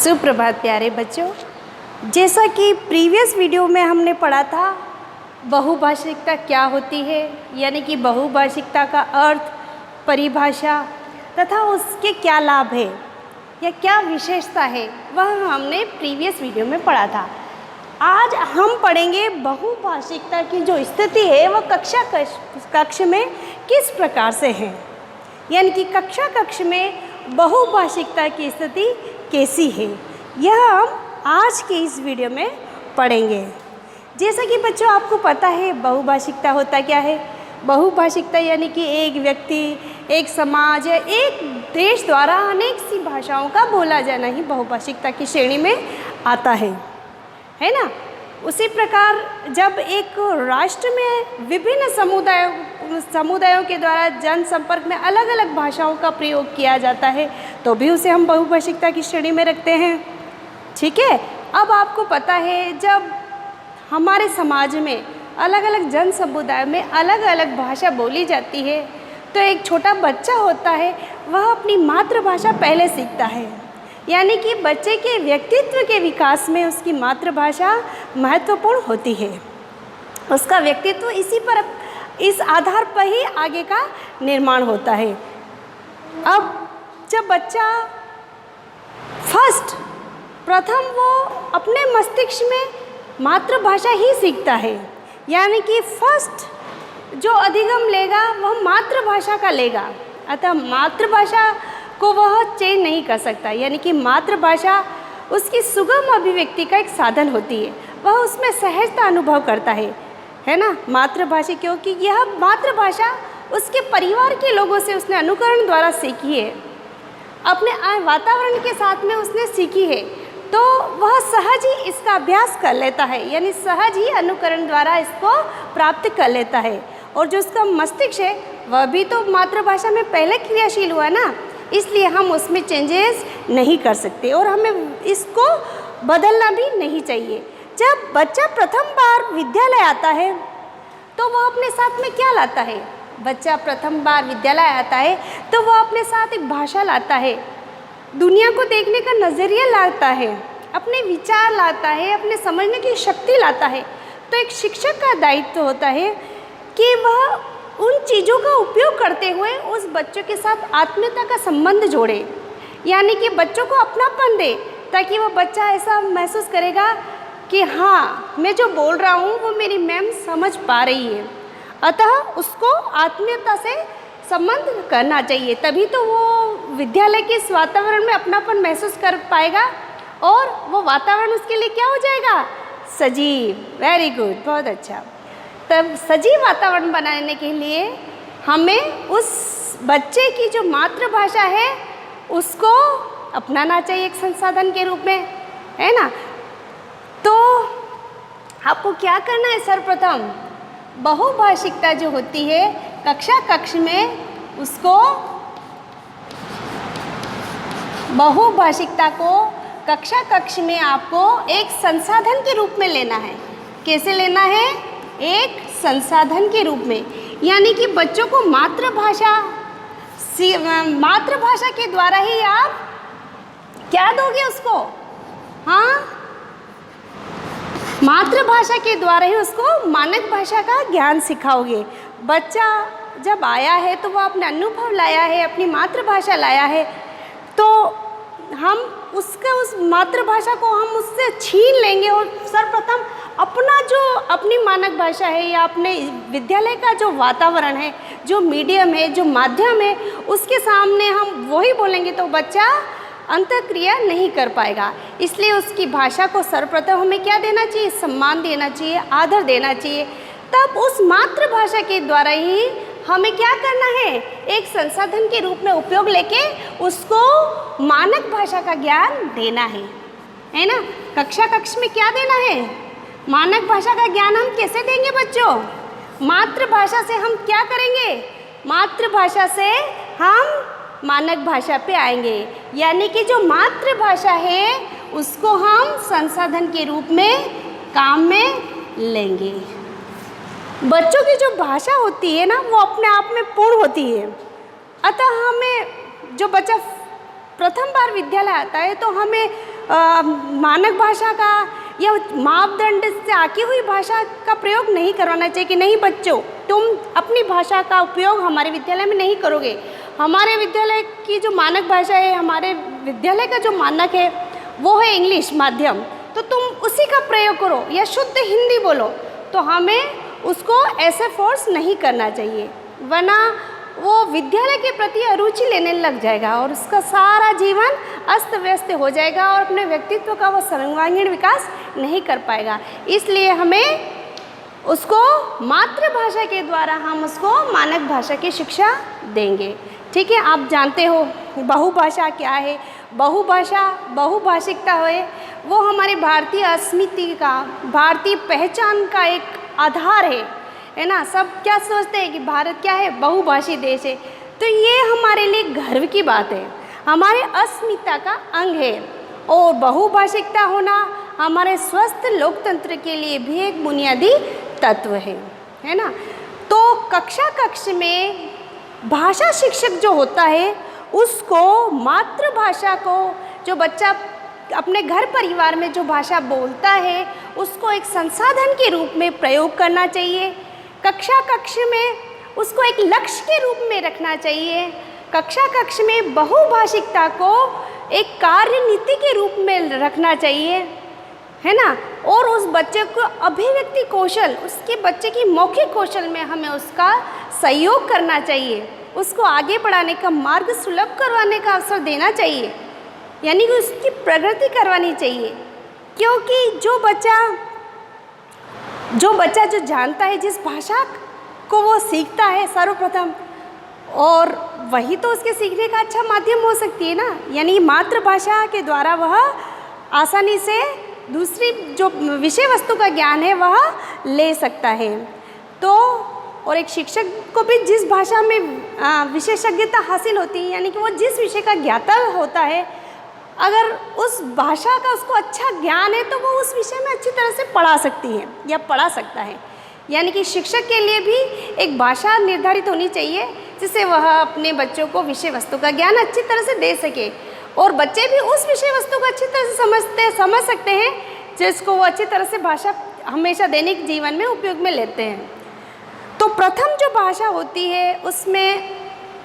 सुप्रभात प्यारे बच्चों। जैसा कि प्रीवियस वीडियो में हमने पढ़ा था बहुभाषिकता क्या होती है, यानी कि बहुभाषिकता का अर्थ, परिभाषा तथा उसके क्या लाभ है या क्या विशेषता है, वह हमने प्रीवियस वीडियो में पढ़ा था। आज हम पढ़ेंगे बहुभाषिकता की जो स्थिति है वह कक्ष में किस प्रकार से है, यानी कि कक्ष में बहुभाषिकता की स्थिति कैसी है, यह हम आज के इस वीडियो में पढ़ेंगे। जैसा कि बच्चों आपको पता है बहुभाषिकता होता क्या है। बहुभाषिकता यानी कि एक व्यक्ति, एक समाज या एक देश द्वारा अनेक सी भाषाओं का बोला जाना ही बहुभाषिकता की श्रेणी में आता है ना। उसी प्रकार जब एक राष्ट्र में विभिन्न समुदायों के द्वारा जनसंपर्क में अलग अलग भाषाओं का प्रयोग किया जाता है तो भी उसे हम बहुभाषिकता की श्रेणी में रखते हैं। ठीक है। अब आपको पता है जब हमारे समाज में अलग अलग जन समुदाय में अलग अलग भाषा बोली जाती है तो एक छोटा बच्चा होता है वह अपनी मातृभाषा पहले सीखता है, यानी कि बच्चे के व्यक्तित्व के विकास में उसकी मातृभाषा महत्वपूर्ण होती है। उसका व्यक्तित्व इस आधार पर ही आगे का निर्माण होता है। अब जब बच्चा प्रथम वो अपने मस्तिष्क में मातृभाषा ही सीखता है, यानी कि फर्स्ट जो अधिगम लेगा वह मातृभाषा का लेगा, अतः मातृभाषा को वह चेंज नहीं कर सकता, यानी कि मातृभाषा उसकी सुगम अभिव्यक्ति का एक साधन होती है। वह उसमें सहजता अनुभव करता है ना मातृभाषा, क्योंकि यह मातृभाषा उसके परिवार के लोगों से उसने अनुकरण द्वारा सीखी है, अपने वातावरण के साथ में उसने सीखी है, तो वह सहज ही इसका अभ्यास कर लेता है, यानी सहज ही अनुकरण द्वारा इसको प्राप्त कर लेता है। और जो उसका मस्तिष्क है वह भी तो मातृभाषा में पहले क्रियाशील हुआ ना, इसलिए हम उसमें चेंजेस नहीं कर सकते और हमें इसको बदलना भी नहीं चाहिए। जब बच्चा प्रथम बार विद्यालय आता है तो वह अपने साथ में क्या लाता है? बच्चा प्रथम बार विद्यालय आता है तो वह अपने साथ एक भाषा लाता है, दुनिया को देखने का नज़रिया लाता है, अपने विचार लाता है, अपने समझने की शक्ति लाता है। तो एक शिक्षक का दायित्व होता है कि वह उन चीज़ों का उपयोग करते हुए उस बच्चों के साथ आत्मीयता का संबंध जोड़े, यानी कि बच्चों को अपनापन दे, ताकि वो बच्चा ऐसा महसूस करेगा कि हाँ मैं जो बोल रहा हूँ वो मेरी मैम समझ पा रही है, अतः उसको आत्मीयता से संबंध करना चाहिए, तभी तो वो विद्यालय के इस वातावरण में अपनापन महसूस कर पाएगा और वो वातावरण उसके लिए क्या हो जाएगा? सजीव। वेरी गुड, बहुत अच्छा। तब सजीव वातावरण बनाने के लिए हमें उस बच्चे की जो मातृभाषा है उसको अपनाना चाहिए एक संसाधन के रूप में, है ना। तो आपको क्या करना है? सर्वप्रथम बहुभाषिकता जो होती है कक्ष में उसको बहुभाषिकता को कक्ष में आपको एक संसाधन के रूप में लेना है। कैसे लेना है? एक संसाधन के रूप में, यानी कि बच्चों को मातृभाषा के द्वारा ही आप क्या दोगे उसको? हाँ, मातृभाषा के द्वारा ही उसको मानक भाषा का ज्ञान सिखाओगे। बच्चा जब आया है तो वह अपना अनुभव लाया है, अपनी मातृभाषा लाया है, तो हम उस मातृभाषा को हम उससे छीन लेंगे और सर्वप्रथम अपनी मानक भाषा है या अपने विद्यालय का जो वातावरण है, जो मीडियम है, जो माध्यम है, उसके सामने हम वही बोलेंगे तो बच्चा अंतःक्रिया नहीं कर पाएगा। इसलिए उसकी भाषा को सर्वप्रथम हमें क्या देना चाहिए? सम्मान देना चाहिए, आदर देना चाहिए। तब उस मातृभाषा के द्वारा ही हमें क्या करना है? एक संसाधन के रूप में उपयोग लेके उसको मानक भाषा का ज्ञान देना है ना। कक्ष में क्या देना है? मानक भाषा का ज्ञान हम कैसे देंगे बच्चों? मातृभाषा से हम क्या करेंगे? मातृभाषा से हम मानक भाषा पे आएंगे, यानी कि जो मातृभाषा है उसको हम संसाधन के रूप में काम में लेंगे। बच्चों की जो भाषा होती है ना वो अपने आप में पूर्ण होती है, अतः हमें जो बच्चा प्रथम बार विद्यालय आता है तो हमें मानक भाषा का या मापदंड से आकी हुई भाषा का प्रयोग नहीं करवाना चाहिए कि नहीं बच्चों, तुम अपनी भाषा का उपयोग हमारे विद्यालय में नहीं करोगे। हमारे विद्यालय की जो मानक भाषा है, हमारे विद्यालय का जो मानक है वो है इंग्लिश माध्यम, तो तुम उसी का प्रयोग करो या शुद्ध हिंदी बोलो। तो हमें उसको ऐसे फोर्स नहीं करना चाहिए, वरना वो विद्यालय के प्रति अरुचि लेने लग जाएगा और उसका सारा जीवन अस्त व्यस्त हो जाएगा और अपने व्यक्तित्व का वो सर्वांगीण विकास नहीं कर पाएगा। इसलिए हमें उसको मातृभाषा के द्वारा हम उसको मानक भाषा की शिक्षा देंगे। ठीक है, आप जानते हो बहुभाषा क्या है। बहुभाषा बहुभाषिकता है वो हमारी भारतीय अस्मिता का, भारतीय पहचान का एक आधार है ना। सब क्या सोचते हैं कि भारत क्या है, बहुभाषी देश है, तो ये हमारे लिए गर्व की बात है, हमारे अस्मिता का अंग है। और बहुभाषिकता होना हमारे स्वस्थ लोकतंत्र के लिए भी एक बुनियादी तत्व है ना। तो कक्ष में भाषा शिक्षक जो होता है उसको मातृभाषा को, जो बच्चा अपने घर परिवार में जो भाषा बोलता है उसको एक संसाधन के रूप में प्रयोग करना चाहिए। कक्ष में उसको एक लक्ष्य के रूप में रखना चाहिए। कक्ष में बहुभाषिकता को एक कार्य नीति के रूप में रखना चाहिए, है ना। और उस बच्चे को अभिव्यक्ति कौशल, उसके बच्चे की मौखिक कौशल में हमें उसका सहयोग करना चाहिए, उसको आगे बढ़ाने का मार्ग सुलभ करवाने का अवसर देना चाहिए, यानी कि उसकी प्रगति करवानी चाहिए। क्योंकि जो बच्चा जो जानता है, जिस भाषा को वो सीखता है सर्वप्रथम, और वही तो उसके सीखने का अच्छा माध्यम हो सकती है ना। यानी मातृभाषा के द्वारा वह आसानी से दूसरी जो विषय वस्तु का ज्ञान है वह ले सकता है। तो और एक शिक्षक को भी जिस भाषा में विशेषज्ञता हासिल होती है, यानी कि वो जिस विषय का ज्ञाता होता है, अगर उस भाषा का उसको अच्छा ज्ञान है तो वो उस विषय में अच्छी तरह से पढ़ा सकती है या पढ़ा सकता है। यानी कि शिक्षक के लिए भी एक भाषा निर्धारित होनी चाहिए जिससे वह अपने बच्चों को विषय वस्तु का ज्ञान अच्छी तरह से दे सके, और बच्चे भी उस विषय वस्तु को अच्छी तरह से समझ सकते हैं जिसको वो अच्छी तरह से भाषा हमेशा दैनिक जीवन में उपयोग में लेते हैं। तो प्रथम जो भाषा होती है उसमें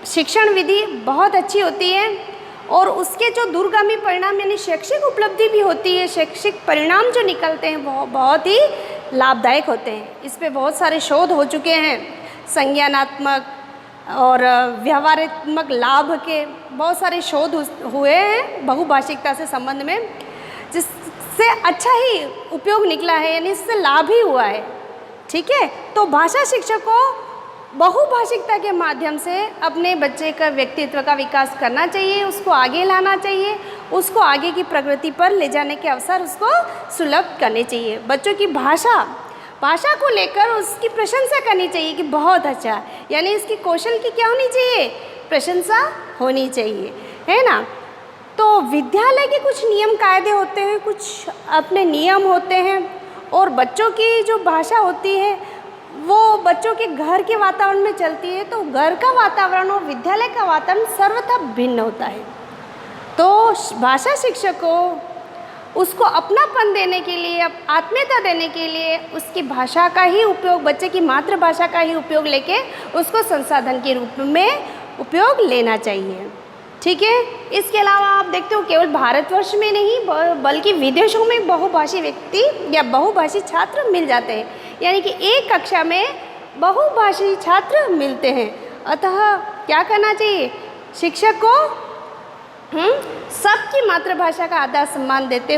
शिक्षण विधि बहुत अच्छी होती है और उसके जो दूरगामी परिणाम यानी शैक्षिक उपलब्धि भी होती है, शैक्षिक परिणाम जो निकलते हैं वो बहुत ही लाभदायक होते हैं। इस पे बहुत सारे शोध हो चुके हैं, संज्ञानात्मक और व्यवहारात्मक लाभ के बहुत सारे शोध हुए हैं बहुभाषिकता से संबंध में, जिससे अच्छा ही उपयोग निकला है, यानी इससे लाभ ही हुआ है। ठीक है, तो भाषा शिक्षक को बहुभाषिकता के माध्यम से अपने बच्चे का व्यक्तित्व का विकास करना चाहिए, उसको आगे लाना चाहिए, उसको आगे की प्रगति पर ले जाने के अवसर उसको सुलभ करने चाहिए। बच्चों की भाषा को लेकर उसकी प्रशंसा करनी चाहिए कि बहुत अच्छा, यानी इसकी कौशल की क्या होनी चाहिए, प्रशंसा होनी चाहिए, है ना। तो विद्यालय के कुछ नियम कायदे होते हैं, कुछ अपने नियम होते हैं, और बच्चों की जो भाषा होती है वो बच्चों के घर के वातावरण में चलती है। तो घर का वातावरण और विद्यालय का वातावरण सर्वथा भिन्न होता है। तो भाषा शिक्षक को उसको अपनापन देने के लिए, आत्मीयता देने के लिए उसकी भाषा का ही उपयोग, बच्चे की मातृभाषा का ही उपयोग लेके उसको संसाधन के रूप में उपयोग लेना चाहिए। ठीक है, इसके अलावा आप देखते हो केवल भारतवर्ष में नहीं बल्कि विदेशों में बहुभाषी व्यक्ति या बहुभाषी छात्र मिल जाते हैं, यानी कि एक कक्षा में बहुभाषी छात्र मिलते हैं। अतः क्या करना चाहिए, शिक्षक को सबकी मातृभाषा का आदर सम्मान देते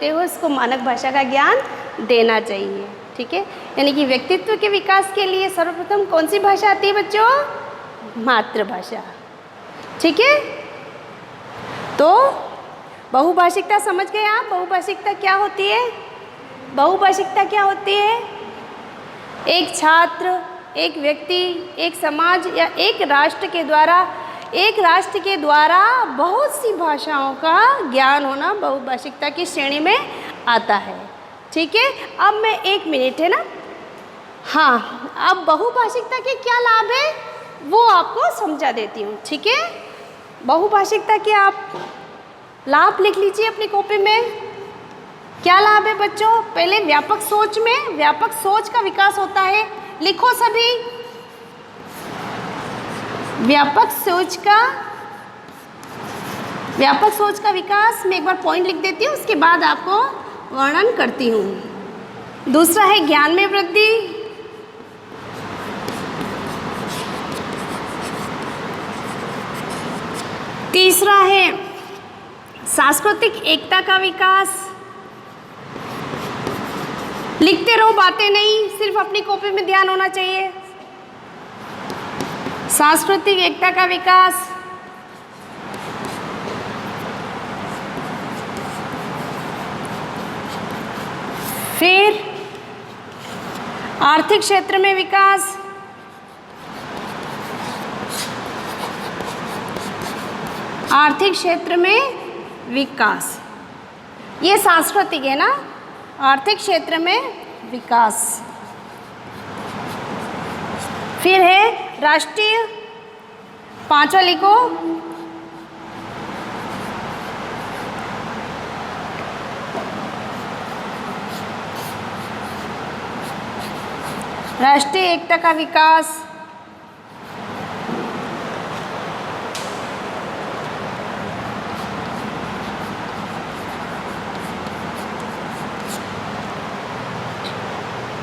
हुए उसको मानक भाषा का ज्ञान देना चाहिए। ठीक है, यानी कि व्यक्तित्व के विकास के लिए सर्वप्रथम कौन सी भाषा आती है बच्चों, मातृभाषा। ठीक है, तो बहुभाषिकता समझ गए आप। बहुभाषिकता क्या होती है, बहुभाषिकता क्या होती है, एक छात्र, एक व्यक्ति, एक समाज या एक राष्ट्र के द्वारा बहुत सी भाषाओं का ज्ञान होना बहुभाषिकता की श्रेणी में आता है। ठीक है, अब मैं 1 मिनट है ना, हाँ, अब बहुभाषिकता के क्या लाभ है वो आपको समझा देती हूँ। ठीक है, बहुभाषिकता के आप लाभ लिख लीजिए अपनी कॉपी में। क्या लाभ है बच्चों? पहले व्यापक सोच में व्यापक सोच का विकास होता है, लिखो सभी। व्यापक सोच का विकास, मैं एक बार पॉइंट लिख देती हूँ, उसके बाद आपको वर्णन करती हूँ। दूसरा है ज्ञान में वृद्धि। तीसरा है सांस्कृतिक एकता का विकास। लिखते रहो, बातें नहीं, सिर्फ अपनी कॉपी में ध्यान होना चाहिए। सांस्कृतिक एकता का विकास। फिर आर्थिक क्षेत्र में विकास। आर्थिक क्षेत्र में विकास, ये सांस्कृतिक है ना। आर्थिक क्षेत्र में विकास। फिर है राष्ट्रीय, पांचवा लिखो, राष्ट्रीय एकता का विकास।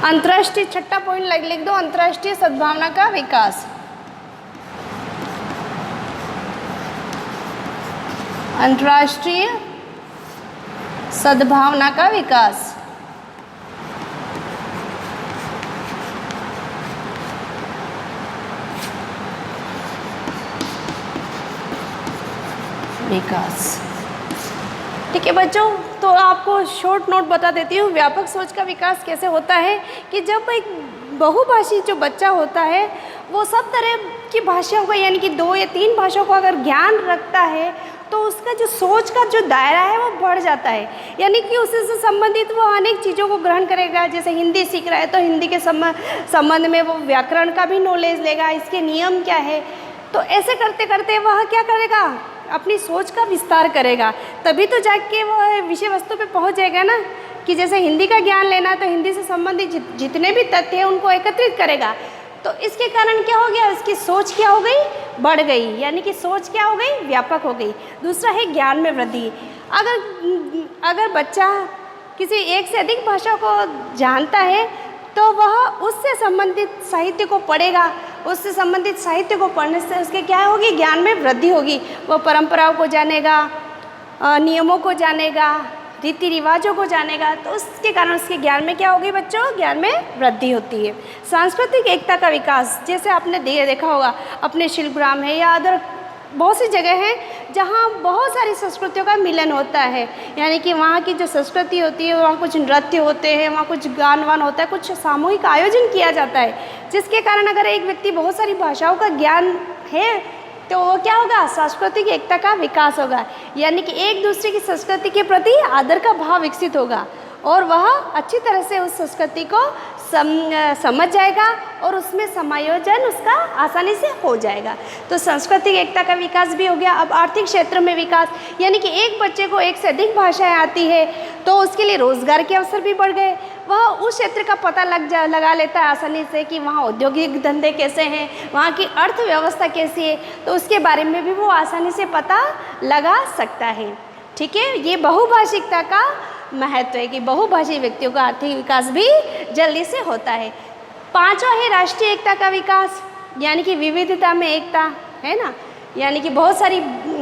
अंतर्राष्ट्रीय, छठा पॉइंट लिख दो, अंतर्राष्ट्रीय सद्भावना का विकास। अंतर्राष्ट्रीय सद्भावना का विकास। ठीक है बच्चों, तो आपको शॉर्ट नोट बता देती हूँ व्यापक सोच का विकास कैसे होता है। कि जब एक बहुभाषी जो बच्चा होता है वो सब तरह की भाषाओं का, यानी कि 2 या 3 भाषाओं का अगर ज्ञान रखता है तो उसका जो सोच का जो दायरा है वो बढ़ जाता है। यानी कि उससे संबंधित वो अनेक चीज़ों को ग्रहण करेगा। जैसे हिंदी सीख रहा है तो हिंदी के संबंध में वो व्याकरण का भी नॉलेज लेगा, इसके नियम क्या है। तो ऐसे करते करते वह क्या करेगा, अपनी सोच का विस्तार करेगा, तभी तो जाके वो विषय वस्तु पे पहुंच जाएगा ना। कि जैसे हिंदी का ज्ञान लेना है तो हिंदी से संबंधित जितने भी तथ्य हैं उनको एकत्रित करेगा। तो इसके कारण क्या हो गया, उसकी सोच क्या हो गई, बढ़ गई, यानी कि सोच क्या हो गई, व्यापक हो गई। दूसरा है ज्ञान में वृद्धि। अगर बच्चा किसी एक से अधिक भाषा को जानता है तो वह उससे संबंधित साहित्य को पढ़ेगा। उससे संबंधित साहित्य को पढ़ने से उसके क्या होगी, ज्ञान में वृद्धि होगी। वह परंपराओं को जानेगा, नियमों को जानेगा, रीति रिवाजों को जानेगा, तो उसके कारण उसके ज्ञान में क्या होगी बच्चों, ज्ञान में वृद्धि होती है। सांस्कृतिक एकता का विकास, जैसे आपने देखा होगा अपने शिल्पग्राम है या अदर बहुत सी जगह हैं जहाँ बहुत सारी संस्कृतियों का मिलन होता है। यानी कि वहाँ की जो संस्कृति होती है, वहाँ कुछ नृत्य होते हैं, वहाँ कुछ गान वान होता है, कुछ सामूहिक आयोजन किया जाता है, जिसके कारण अगर एक व्यक्ति बहुत सारी भाषाओं का ज्ञान है तो वो क्या होगा, सांस्कृतिक एकता का विकास होगा। यानी कि एक दूसरे की संस्कृति के प्रति आदर का भाव विकसित होगा और वह अच्छी तरह से उस संस्कृति को समझ जाएगा और उसमें समायोजन उसका आसानी से हो जाएगा। तो सांस्कृतिक एकता का विकास भी हो गया। अब आर्थिक क्षेत्र में विकास, यानी कि एक बच्चे को एक से अधिक भाषाएं आती है तो उसके लिए रोजगार के अवसर भी बढ़ गए। वह उस क्षेत्र का पता लगा लेता है आसानी से कि वहाँ औद्योगिक धंधे कैसे हैं, वहाँ की अर्थव्यवस्था कैसी है, तो उसके बारे में भी वो आसानी से पता लगा सकता है। ठीक है, ये बहुभाषिकता का महत्व है कि बहुभाषी व्यक्तियों का आर्थिक विकास भी जल्दी से होता है। पांचवा है राष्ट्रीय एकता का विकास, यानी कि विविधता में एकता, है ना। यानी कि बहुत सारी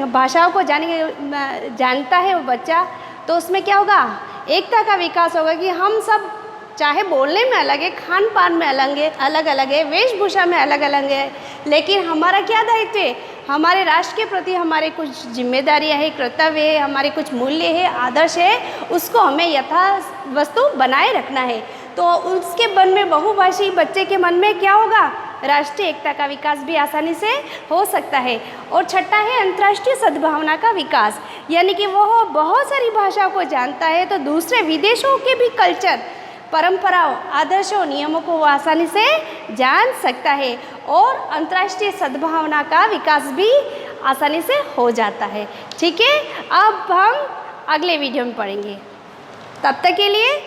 भाषाओं को जानता है वो बच्चा, तो उसमें क्या होगा, एकता का विकास होगा कि हम सब चाहे बोलने में अलग है, खान पान में अलग अलग है, वेशभूषा में अलग अलग है, लेकिन हमारा क्या दायित्व है, हमारे राष्ट्र के प्रति हमारे कुछ जिम्मेदारियां हैं, कर्तव्य है, हमारे कुछ मूल्य है, आदर्श है, उसको हमें यथा वस्तु बनाए रखना है। तो उसके मन में, बहुभाषी बच्चे के मन में क्या होगा, राष्ट्रीय एकता का विकास भी आसानी से हो सकता है। और छठा है अंतर्राष्ट्रीय सद्भावना का विकास, यानी कि वह बहुत सारी भाषाओं को जानता है तो दूसरे विदेशों के भी कल्चर, परंपराओं, आदर्शों, नियमों को वो आसानी से जान सकता है और अंतर्राष्ट्रीय सद्भावना का विकास भी आसानी से हो जाता है। ठीक है, अब हम अगले वीडियो में पढ़ेंगे। तब तक के लिए